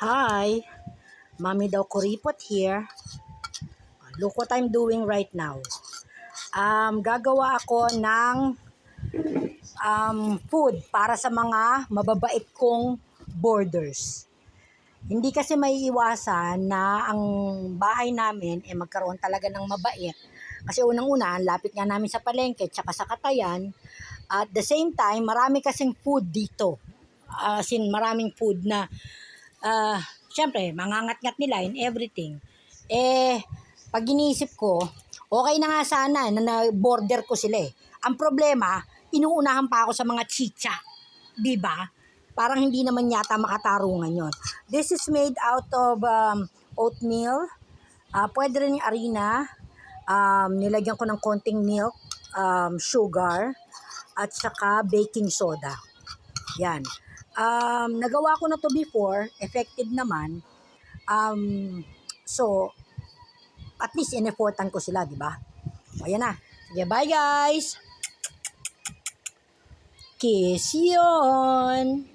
Hi, Mommy daw kuripot here. Look what I'm doing right now. Gagawa ako ng food para sa mga mababait kong boarders. Hindi kasi maiiwasan na ang bahay namin magkaroon talaga ng mabait. Kasi unang-una, ang lapit nga namin sa palengke tsaka sa Katayan. At the same time, marami kasing food dito. Maraming food na syempre, mangangat-ngat nila in everything. Pag iniisip ko, okay na nga sana na border ko sila eh. Ang problema, inuunahan pa ako sa mga chicha. Diba? Parang hindi naman yata makatarungan yon. This is made out of oatmeal. Pwede rin yung harina. Nilagyan ko ng konting milk, sugar, at saka baking soda. Yan. Nagawa ko na to before, effective naman. So, at least in-effortan ko sila, di ba? O, yan na. Sige, bye guys! Kiss yun!